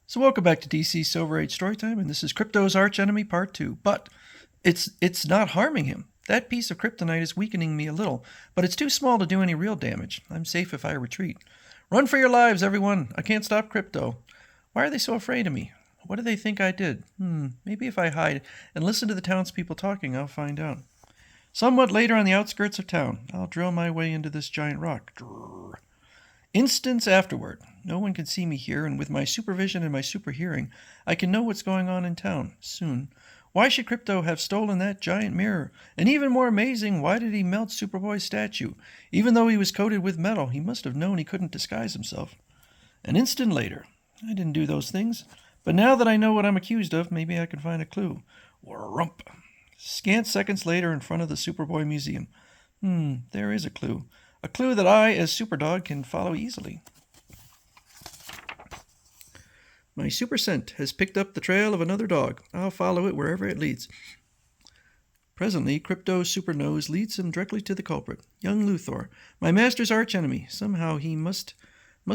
So welcome back to DC Silver Age Storytime, and this is Krypto's Archenemy Part 2. But it's not harming him. That piece of kryptonite is weakening me a little, but it's too small to do any real damage. I'm safe if I retreat. Run for your lives, everyone! I can't stop Krypto. Why are they so afraid of me? What do they think I did? Maybe if I hide and listen to the townspeople talking, I'll find out. Somewhat later on the outskirts of town, I'll drill my way into this giant rock. Drrr. Instants afterward, no one can see me here, and with my supervision and my super hearing, I can know what's going on in town, soon. Why should Krypto have stolen that giant mirror? And even more amazing, why did he melt Superboy's statue? Even though he was coated with metal, he must have known he couldn't disguise himself. An instant later, I didn't do those things, but now that I know what I'm accused of, maybe I can find a clue. Wrump. Scant seconds later in front of the Superboy Museum. There is a clue. A clue that I, as Superdog, can follow easily. My super scent has picked up the trail of another dog. I'll follow it wherever it leads. Presently, Krypto's super nose leads him directly to the culprit, young Luthor, my master's archenemy. Somehow he must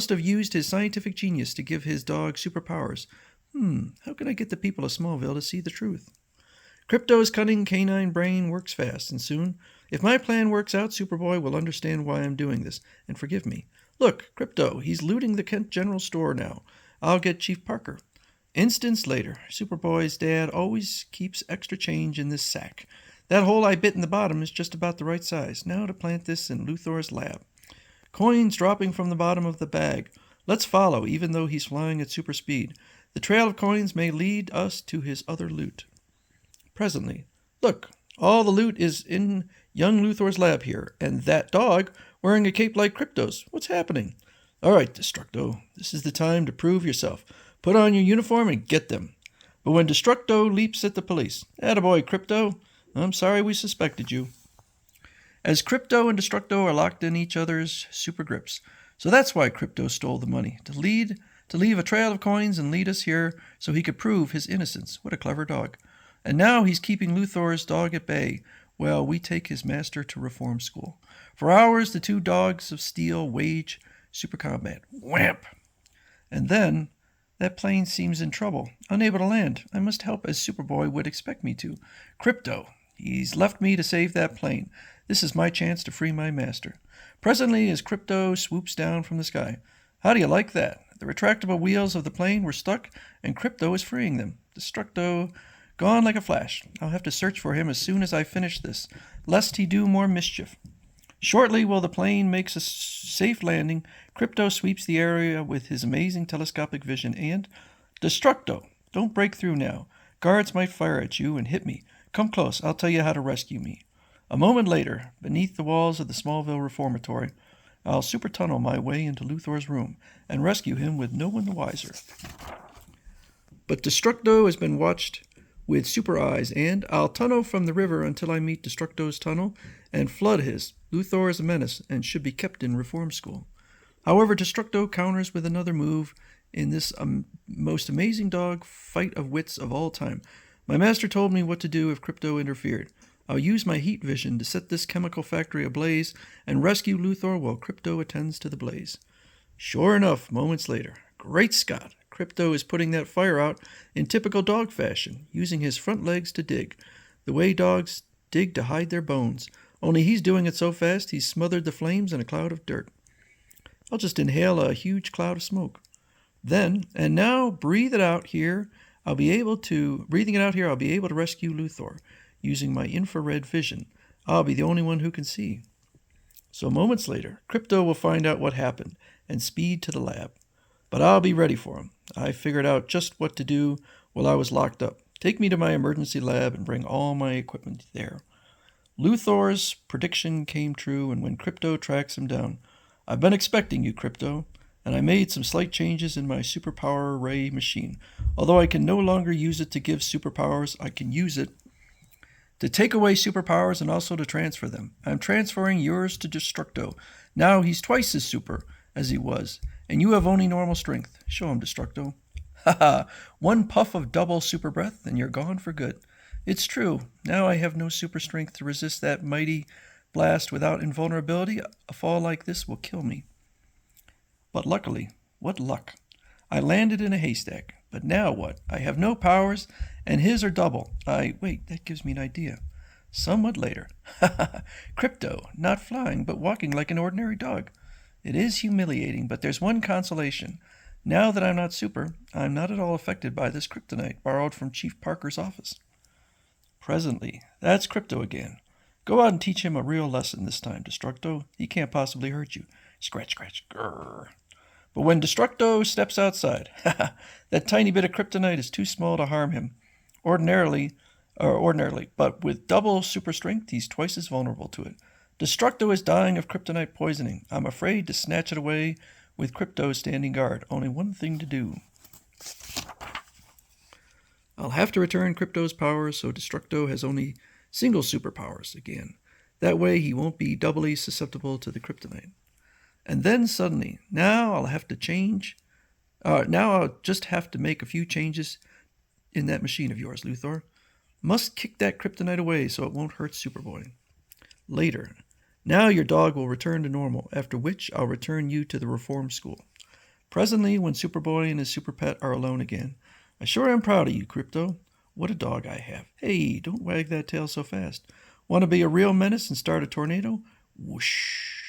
have used his scientific genius to give his dog superpowers. How can I get the people of Smallville to see the truth? Krypto's cunning canine brain works fast, and soon, if my plan works out, Superboy will understand why I'm doing this, and forgive me. Look, Krypto, he's looting the Kent General Store now. I'll get Chief Parker. Instants later, Superboy's dad always keeps extra change in this sack. That hole I bit in the bottom is just about the right size. Now to plant this in Luthor's lab. Coins dropping from the bottom of the bag. Let's follow, even though he's flying at super speed. The trail of coins may lead us to his other loot. Presently, look, all the loot is in young Luthor's lab here, and that dog wearing a cape like Krypto's. What's happening? All right, Destructo, this is the time to prove yourself. Put on your uniform and get them. But when Destructo leaps at the police, attaboy, Krypto, I'm sorry we suspected you. As Krypto and Destructo are locked in each other's super grips. So that's why Krypto stole the money, to leave a trail of coins and lead us here so he could prove his innocence. What a clever dog. And now he's keeping Luthor's dog at bay while we take his master to reform school. For hours, the two dogs of steel wage super combat. Whamp! And then, that plane seems in trouble, unable to land. I must help as Superboy would expect me to. Krypto, he's left me to save that plane. This is my chance to free my master. Presently, as Krypto swoops down from the sky. How do you like that? The retractable wheels of the plane were stuck, and Krypto is freeing them. Destructo gone like a flash. I'll have to search for him as soon as I finish this, lest he do more mischief. Shortly, while the plane makes a safe landing, Krypto sweeps the area with his amazing telescopic vision and... Destructo, don't break through now. Guards might fire at you and hit me. Come close, I'll tell you how to rescue me. A moment later, beneath the walls of the Smallville Reformatory, I'll super tunnel my way into Luthor's room and rescue him with no one the wiser. But Destructo has been watched with super eyes, and I'll tunnel from the river until I meet Destructo's tunnel and flood his. Luthor is a menace and should be kept in reform school. However, Destructo counters with another move in this most amazing dog fight of wits of all time. My master told me what to do if Krypto interfered. I'll use my heat vision to set this chemical factory ablaze and rescue Luthor while Krypto attends to the blaze. Sure enough, moments later, great Scott, Krypto is putting that fire out in typical dog fashion, using his front legs to dig, the way dogs dig to hide their bones. Only he's doing it so fast he's smothered the flames in a cloud of dirt. I'll just inhale a huge cloud of smoke. Then, and now, breathing it out here, I'll be able to rescue Luthor, using my infrared vision. I'll be the only one who can see. So moments later, Krypto will find out what happened and speed to the lab. But I'll be ready for him. I figured out just what to do while I was locked up. Take me to my emergency lab and bring all my equipment there. Luthor's prediction came true, and when Krypto tracks him down, I've been expecting you, Krypto, and I made some slight changes in my superpower ray machine. Although I can no longer use it to give superpowers, I can use it to take away superpowers and also to transfer them. I'm transferring yours to Destructo. Now he's twice as super as he was, and you have only normal strength. Show him, Destructo. Ha ha! One puff of double super breath, and you're gone for good. It's true. Now I have no super strength to resist that mighty blast without invulnerability. A fall like this will kill me. But luckily, what luck! I landed in a haystack. But now what? I have no powers, and his are double. Wait, that gives me an idea. Somewhat later. Krypto, not flying, but walking like an ordinary dog. It is humiliating, but there's one consolation. Now that I'm not super, I'm not at all affected by this kryptonite borrowed from Chief Parker's office. Presently, that's Krypto again. Go out and teach him a real lesson this time, Destructo. He can't possibly hurt you. Scratch, scratch, grrr. But when Destructo steps outside, that tiny bit of kryptonite is too small to harm him. Ordinarily, but with double super strength, he's twice as vulnerable to it. Destructo is dying of kryptonite poisoning. I'm afraid to snatch it away with Krypto standing guard. Only one thing to do. I'll have to return Krypto's powers so Destructo has only single superpowers again. That way he won't be doubly susceptible to the kryptonite. And then suddenly, now I'll just have to make a few changes in that machine of yours, Luthor. Must kick that kryptonite away so it won't hurt Superboy. Later. Now your dog will return to normal, after which I'll return you to the reform school. Presently, when Superboy and his super pet are alone again, I sure am proud of you, Krypto. What a dog I have. Hey, don't wag that tail so fast. Want to be a real menace and start a tornado? Whoosh.